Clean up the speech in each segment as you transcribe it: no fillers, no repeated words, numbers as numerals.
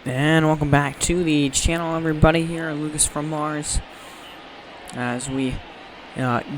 And welcome back to the channel, everybody. Here, Lucas from Mars, as we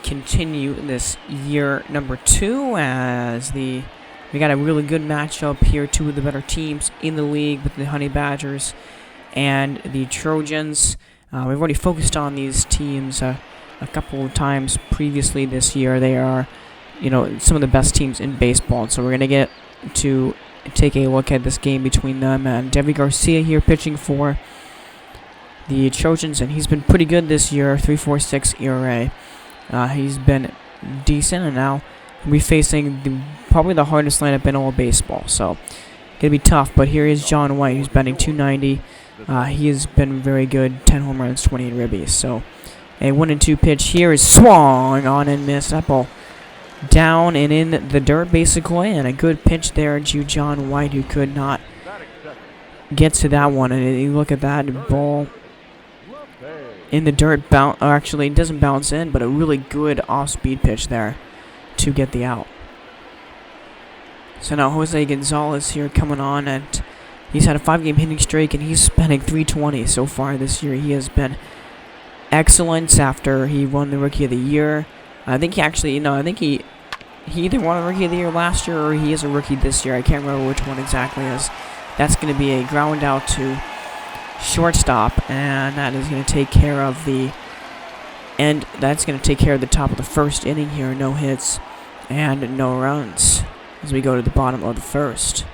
continue this year number 2. We got a really good matchup here. Two of the better teams in the league with the Honey Badgers and the Trojans. We've already focused on these teams a couple of times previously this year. They are, some of the best teams in baseball. So we're gonna get to take a look at this game between them, and Devi Garcia here pitching for the Trojans, and he's been pretty good this year. 3.46 ERA. He's been decent, and now he'll be facing probably the hardest lineup in all of baseball. So gonna be tough. But here is John White, who's batting 290. He has been very good. 10 home runs, 28 ribbies. So a 1-2 pitch here is swung on and missed. That ball down and in the dirt, basically, and a good pitch there to John White, who could not get to that one. And you look at that ball in the dirt, actually it doesn't bounce in, but a really good off-speed pitch there to get the out. So now Jose Gonzalez here coming on, and he's had a 5-game hitting streak, and he's batting 320 so far this year. He has been excellent after he won the Rookie of the Year. I think he actually, he either won a Rookie of the Year last year or he is a rookie this year. I can't remember which one exactly is. That's going to be a ground out to shortstop, and that is going to take care of the top of the first inning here. No hits and no runs as we go to the bottom of the first.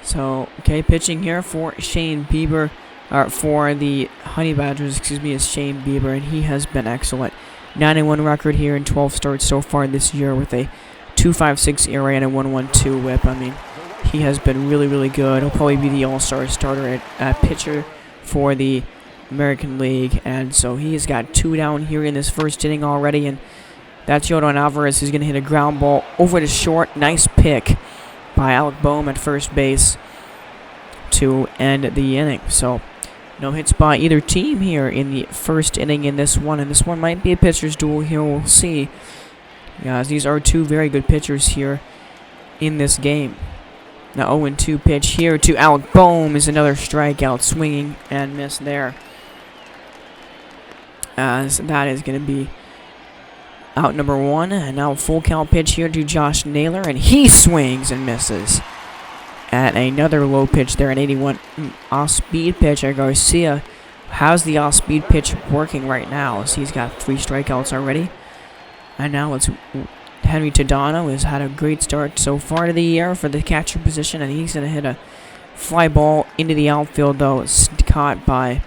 So, pitching here for Shane Bieber. For the Honey Badgers, is Shane Bieber, and he has been excellent. 9-1 record here in 12 starts so far this year with a 2.56 ERA and a 1.12 WHIP. I mean, he has been really, really good. He'll probably be the all-star starter at pitcher for the American League, and so he has got 2 down here in this first inning already, and that's Yodan Alvarez, who's going to hit a ground ball over to short. Nice pick by Alec Boehm at first base to end the inning. So no hits by either team here in the first inning in this one, and this one might be a pitcher's duel here. We'll see. Guys, these are 2 very good pitchers here in this game. Now 0-2 pitch here to Alec Boehm is another strikeout, swinging and miss there. As that is going to be out number 1, and now full count pitch here to Josh Naylor, and he swings and misses at another low pitch there, an 81 off-speed pitch. Garcia has the off-speed pitch working right now, as he's got 3 strikeouts already. And now it's Henry Tadano, has had a great start so far to the year for the catcher position, and he's going to hit a fly ball into the outfield, though it's caught by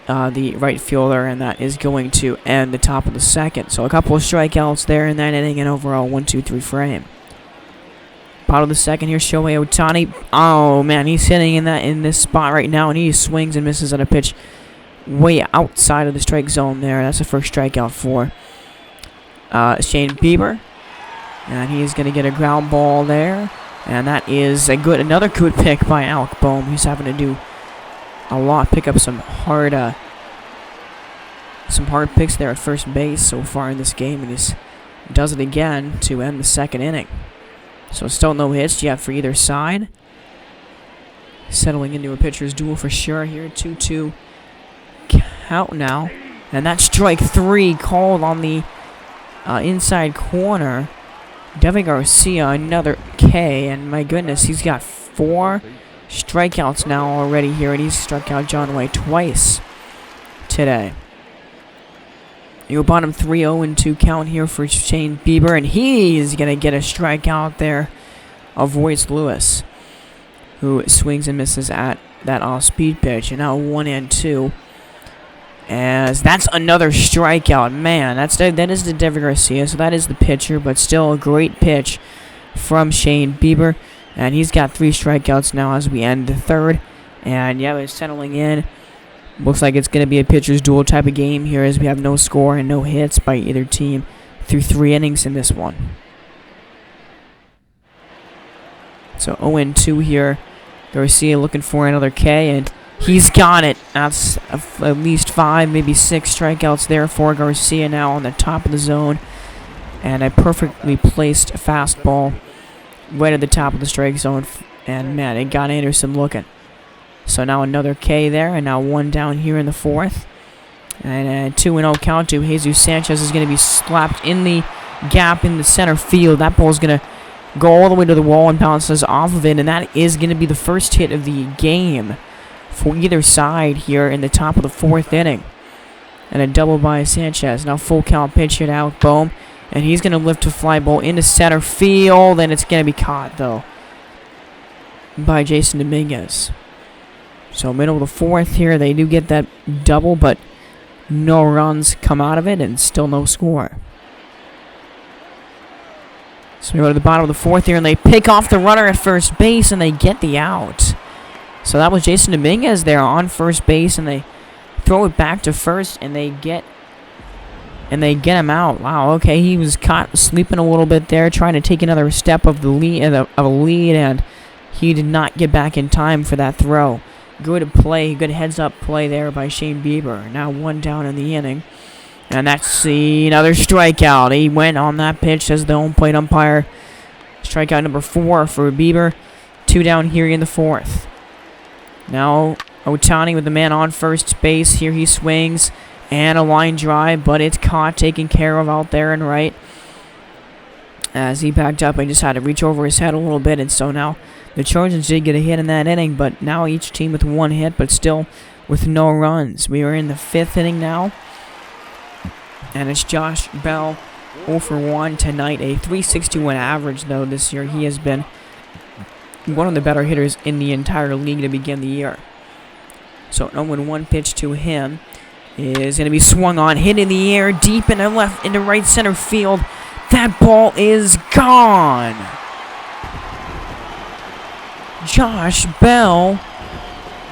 the right fielder, and that is going to end the top of the second. So a couple of strikeouts there in that inning, and overall 1-2-3 frame. Bottom of the second here, Shohei Ohtani. Oh man, he's hitting in this spot right now, and he swings and misses at a pitch way outside of the strike zone there. That's the first strikeout for Shane Bieber, and he's going to get a ground ball there, and that is another good pick by Alec Boehm, who's having to do a lot, pick up some hard picks there at first base so far in this game, and he does it again to end the second inning. So still no hits yet for either side. Settling into a pitcher's duel for sure here. 2-2 count now. And that's strike 3 called on the inside corner. Devi Garcia, another K. And my goodness, he's got 4 strikeouts now already here. And he's struck out John White twice today. Your bottom 3, 0-2 count here for Shane Bieber, and he's going to get a strikeout there of Royce Lewis, who swings and misses at that off-speed pitch. And now 1-2, as that's another strikeout. Man, that is the Devi Garcia, so that is the pitcher, but still a great pitch from Shane Bieber, and he's got 3 strikeouts now as we end the third. And yeah, he's settling in. Looks like it's going to be a pitcher's duel type of game here, as we have no score and no hits by either team through 3 innings in this one. So 0-2 here. Garcia looking for another K, and he's got it. That's at least 5, maybe 6 strikeouts there for Garcia now on the top of the zone. and a perfectly placed fastball right at the top of the strike zone. And man, it got Anderson looking. So now another K there, and now 1 down here in the 4th. And a 2-0 count to Jesus Sanchez is going to be slapped in the gap in the center field. That ball is going to go all the way to the wall and bounces off of it, and that is going to be the first hit of the game for either side here in the top of the 4th inning. And a double by Sanchez. Now full count pitch hit out, boom. And he's going to lift a fly ball into center field, and it's going to be caught, though, by Jason Dominguez. So middle of the 4th here, they do get that double, but no runs come out of it, and still no score. So we go to the bottom of the 4th here, and they pick off the runner at first base, and they get the out. So that was Jason Dominguez there on first base, and they throw it back to first, and they get him out. Wow, okay, he was caught sleeping a little bit there, trying to take another step of the lead, and he did not get back in time for that throw. Good play, good heads-up play there by Shane Bieber. Now 1 down in the inning. And that's another strikeout. He went on that pitch as the home plate umpire. Strikeout number 4 for Bieber. 2 down here in the 4th. Now Ohtani with the man on first base. Here he swings. And a line drive, but it's caught, taken care of out there and right. As he backed up and just had to reach over his head a little bit. And so now the Trojans did get a hit in that inning, but now each team with 1 hit, but still with no runs. We are in the 5th inning now. And it's Josh Bell 0 for 1 tonight. A .361 average, though, this year. He has been one of the better hitters in the entire league to begin the year. So 0-1 pitch to him is going to be swung on, hit in the air, deep into right center field. That ball is gone. Josh Bell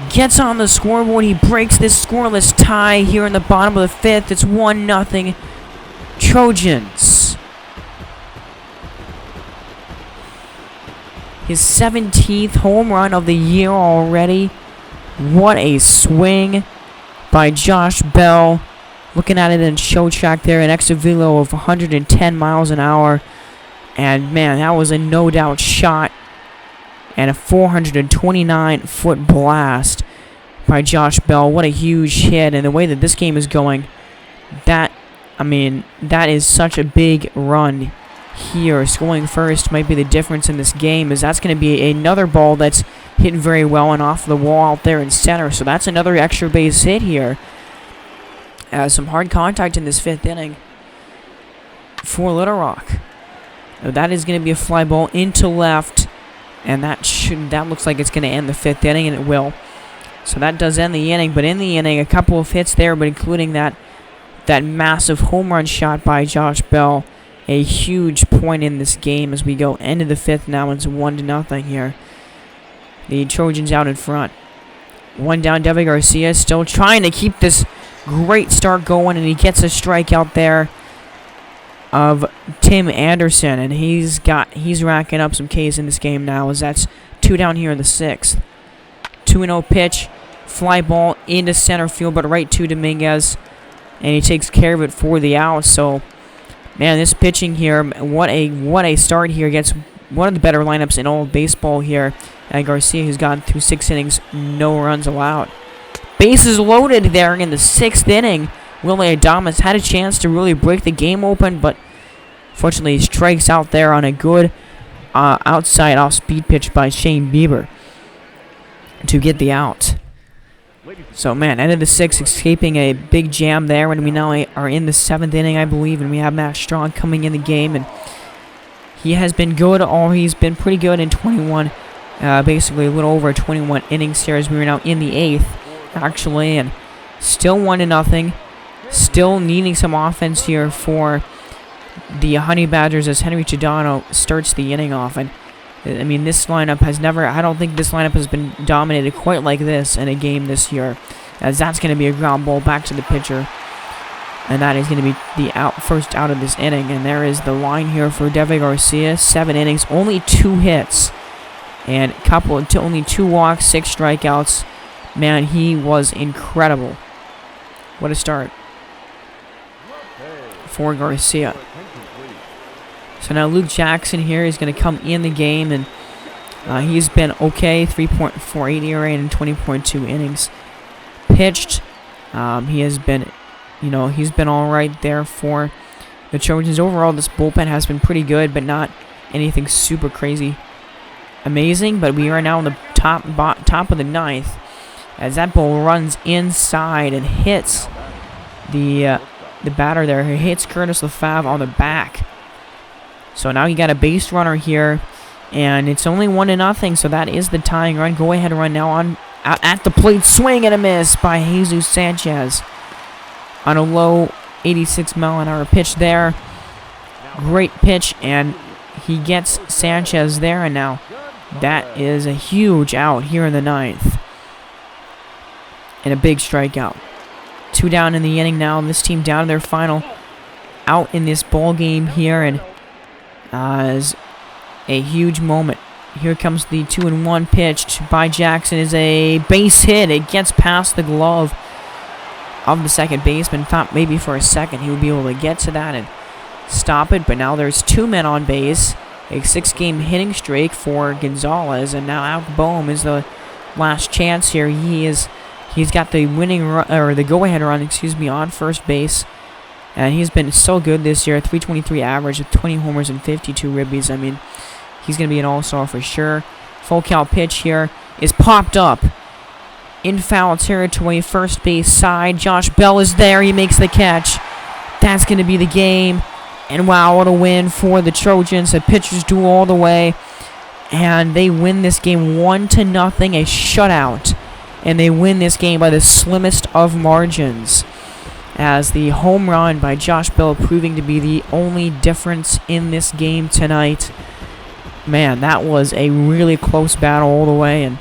gets on the scoreboard. He breaks this scoreless tie here in the bottom of the 5th. It's 1-0 Trojans. His 17th home run of the year already. What a swing by Josh Bell. Looking at it in show track there, an exit velo of 110 miles an hour. And man, that was a no doubt shot. And a 429-foot blast by Josh Bell. What a huge hit. And the way that this game is going, that is such a big run here. Scoring first might be the difference in this game, as that's going to be another ball that's hit very well and off the wall out there in center. So that's another extra base hit here. Some hard contact in this 5th inning for Little Rock. Now that is going to be a fly ball into left. And that looks like it's going to end the 5th inning, and it will. So that does end the inning. But in the inning, a couple of hits there, but including that massive home run shot by Josh Bell. A huge point in this game as we go into the 5th now. It's 1-0 here. The Trojans out in front. 1 down, Devin Garcia still trying to keep this great start going, and he gets a strikeout there of Tim Anderson, and he's racking up some Ks in this game now, as that's 2 down here in the 6th. 2-0 pitch, fly ball into center field, but right to Dominguez, and he takes care of it for the out. So, man, this pitching here, what a start here. Gets one of the better lineups in all of baseball here. And Garcia, who's gone through 6 innings, no runs allowed. Bases loaded there in the 6th inning. Willie Adames had a chance to really break the game open, but fortunately he strikes out there on a good outside off-speed pitch by Shane Bieber to get the out. So, man, end of the 6th, escaping a big jam there, and we now are in the 7th inning, I believe, and we have Matt Strong coming in the game, and he has been good, he's been pretty good in 21, basically a little over 21 innings here, as we are now in the 8th, actually, and still 1-0. Still needing some offense here for the Honey Badgers as Henry Chidano starts the inning off. And I mean, this lineup has I don't think this lineup has been dominated quite like this in a game this year, as that's going to be a ground ball back to the pitcher. And that is going to be the first out of this inning. And there is the line here for Devin Garcia. 7 innings, only 2 hits, and only 2 walks, 6 strikeouts. Man, he was incredible. What a start for Garcia. So now Luke Jackson here is going to come in the game, and he's been okay, 3.48 ERA in 20.2 innings pitched. He has been, he's been all right there for the Trojans. Overall, this bullpen has been pretty good, but not anything super crazy amazing. But we are now in the top of the ninth as that ball runs inside and hits the batter there. He hits Curtis Lefebvre on the back. So now you got a base runner here, and it's only 1-0. So that is the tying run. Go ahead run now on out at the plate. Swing and a miss by Jesus Sanchez on a low 86-mile-an-hour pitch there. Great pitch, and he gets Sanchez there, and now that is a huge out here in the ninth. And a big strikeout. 2 down in the inning now. This team down to their final out in this ball game here, and is a huge moment. Here comes the 2-1 pitch by Jackson. Is a base hit. It gets past the glove of the second baseman. Thought maybe for a second he would be able to get to that and stop it, but now there's 2 men on base. A 6-game hitting streak for Gonzalez, and now Alec Boehm is the last chance here. He's got the winning run, or the go-ahead run, on first base. And he's been so good this year, 323 average with 20 homers and 52 ribbies. I mean, he's going to be an all-star for sure. Full count pitch here is popped up in foul territory, first base side. Josh Bell is there. He makes the catch. That's going to be the game. And wow, what a win for the Trojans. A pitcher's duel all the way. And they win this game 1-0, a shutout. And they win this game by the slimmest of margins, as the home run by Josh Bell proving to be the only difference in this game tonight. Man, that was a really close battle all the way, and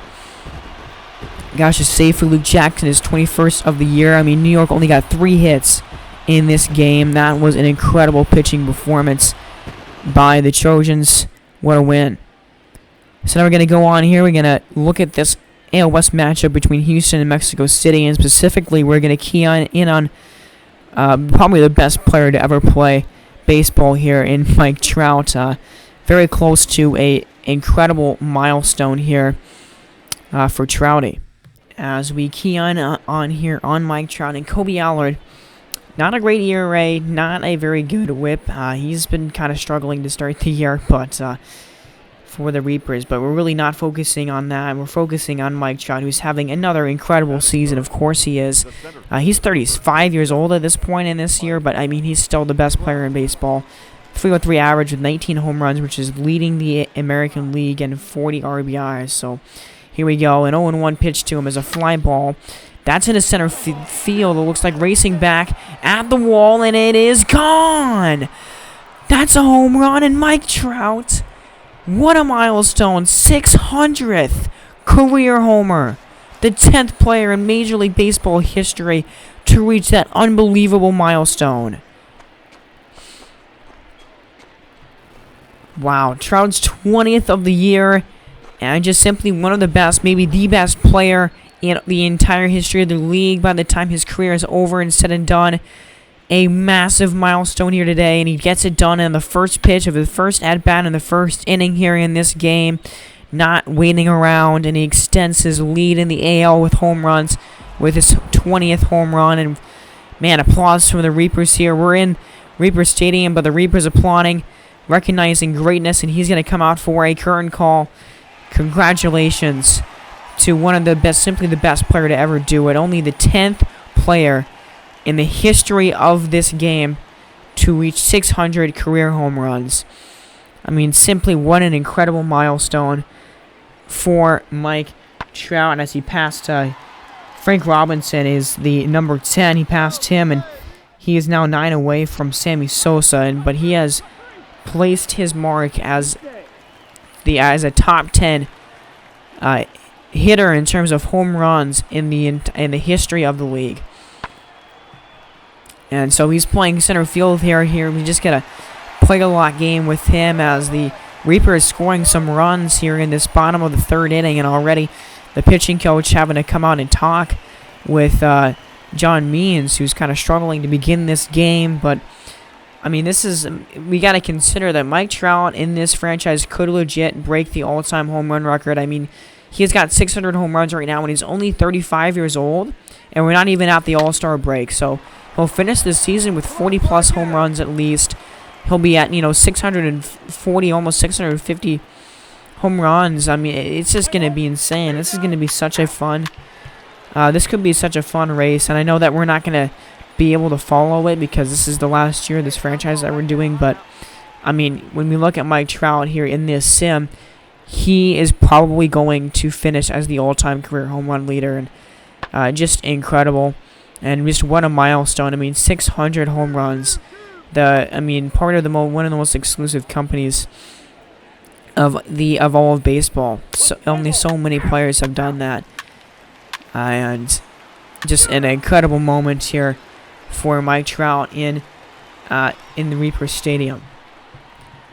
gosh, a save for Luke Jackson, his 21st of the year. I mean, New York only got 3 hits in this game. That was an incredible pitching performance by the Trojans. What a win. So now we're going to go on here. We're going to look at this AL West matchup between Houston and Mexico City, and specifically we're going to key in on probably the best player to ever play baseball here in Mike Trout. Very close to a incredible milestone here for Trouty. As we key on here on Mike Trout and Kobe Allard, not a great ERA, not a very good whip. He's been kind of struggling to start the year, but for the Reapers, but we're really not focusing on that. We're focusing on Mike Trout, who's having another incredible season. Of course he is. He's 35 years old at this point in this year, but I mean, he's still the best player in baseball. 303 average with 19 home runs, which is leading the American League, and 40 RBIs. So here we go. An 0-1 pitch to him as a fly ball. That's in a center field. It looks like racing back at the wall, and it is gone. That's a home run, and Mike Trout, what a milestone, 600th career homer. The 10th player in Major League Baseball history to reach that unbelievable milestone. Wow, Trout's 20th of the year, and just simply one of the best, maybe the best player in the entire history of the league by the time his career is over and said and done. A massive milestone here today, and he gets it done in the first pitch of his first at-bat in the first inning here in this game, not waiting around, and he extends his lead in the AL with home runs with his 20th home run. And man, applause from the Reapers here. We're in Reaper Stadium, but the Reapers applauding, recognizing greatness, and he's going to come out for a curtain call. Congratulations to one of the best, simply the best player to ever do it. Only the 10th player in the history of this game to reach 600 career home runs. I mean, simply what an incredible milestone for Mike Trout. As he passed Frank Robinson, is the number 10. He passed him, and he is now 9 away from Sammy Sosa. But he has placed his mark as a top 10 hitter in terms of home runs in the history of the league. And so he's playing center field here. We just get a play-a-lot game with him as the Reaper is scoring some runs here in this bottom of the third inning, and already the pitching coach having to come out and talk with John Means, who's kind of struggling to begin this game. But I mean, we got to consider that Mike Trout in this franchise could legit break the all-time home run record. I mean, he's got 600 home runs right now, and he's only 35 years old, and we're not even at the All-Star break. So he'll finish this season with 40-plus home runs at least. He'll be at, 640, almost 650 home runs. I mean, it's just going to be insane. This is going to be such a fun. This could be such a fun race, and I know that we're not going to be able to follow it because this is the last year of this franchise that we're doing. But I mean, when we look at Mike Trout here in this sim, he is probably going to finish as the all-time career home run leader, and just incredible, and just what a milestone. I mean, 600 home runs. Part of one of the most exclusive companies of all of baseball. So, only so many players have done that, and just an incredible moment here for Mike Trout in the Reaper Stadium.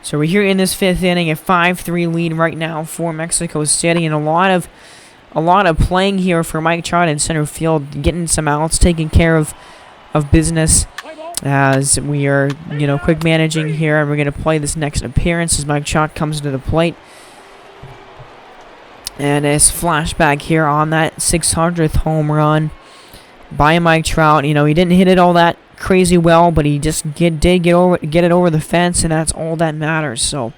So we're here in this 5th inning, a 5-3 lead right now for Mexico City, and a lot of playing here for Mike Trout in center field, getting some outs, taking care of business as we are, quick managing here, and we're going to play this next appearance as Mike Trout comes to the plate. And a flashback here on that 600th home run by Mike Trout. He didn't hit it all that crazy well, but he just did get it over the fence, and that's all that matters. So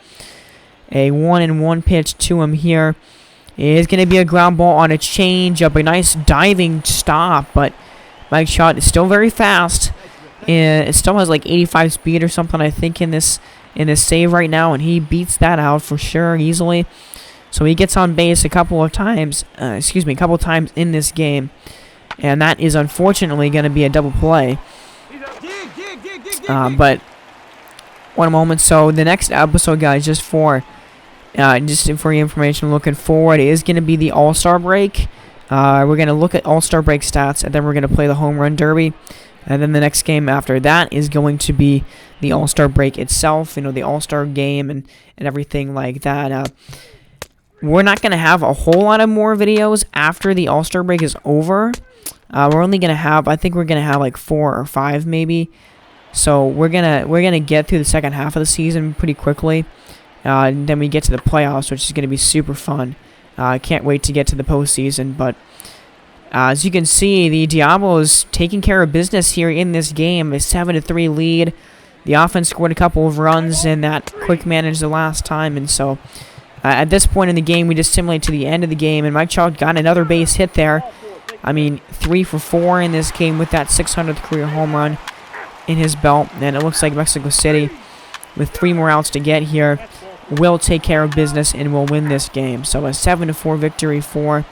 a 1-1 pitch to him here. It is going to be a ground ball on a changeup, a nice diving stop, but Mike Trout is still very fast. It still has like 85 speed or something, I think, in this save right now, and he beats that out for sure easily. So he gets on base a couple times in this game, and that is unfortunately going to be a double play. But one moment. So the next episode, guys, just for your information, looking forward, is going to be the All-Star break. We're going to look at All-Star break stats, and then we're going to play the Home Run Derby. And then the next game after that is going to be the All-Star break itself, the All-Star game and everything like that. We're not going to have a whole lot of more videos after the All-Star break is over. We're only going to have, I think we're going to have like 4 or 5 maybe. So we're gonna get through the second half of the season pretty quickly. And then we get to the playoffs, which is going to be super fun. I can't wait to get to the postseason, but as you can see, the Diablos taking care of business here in this game. A 7-3 lead. The offense scored a couple of runs in that quick manage the last time, and so at this point in the game, we just simulate to the end of the game, and Mike Trout got another base hit there. 3 for 4 in this game with that 600th career home run in his belt, and it looks like Mexico City, with 3 more outs to get here, will take care of business and will win this game. So a 7-4 victory for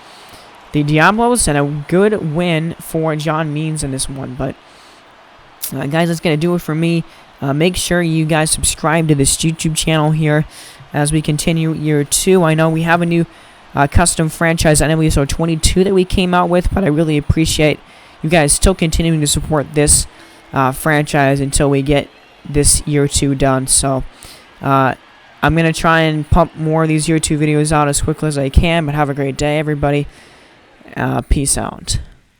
the Diablos, and a good win for John Means in this one. But guys, that's going to do it for me. Make sure you guys subscribe to this YouTube channel here as we continue year 2. I know we have a new custom franchise on MLB The Show 22 that we came out with, but I really appreciate you guys still continuing to support this franchise until we get this year 2 done. So I'm going to try and pump more of these year 2 videos out as quickly as I can, but have a great day, everybody. Peace out.